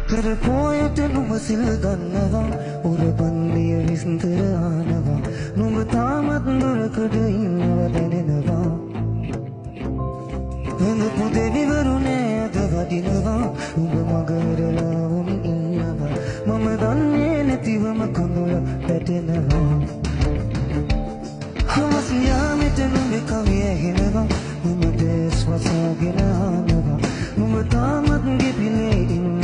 කරපෝයට නුඹ සිල් ගන්නවා උර බන්දිය විස්තර ආනවා නුඹ තාමත් දුරකඩ ඉන්නව දැනෙනවා වෙන පුදේ විවරුනේ අද වදිනවා උඹ මගරලා වුන් ඉන්නවා මම දන්නේ නැතිවම කඳුල පැටෙනවා හවස් යාමෙට නුඹ කවිය හෙනවා නුඹ දේශ වසාගෙන ආනවා නුඹ තාමත් ගෙපිනේ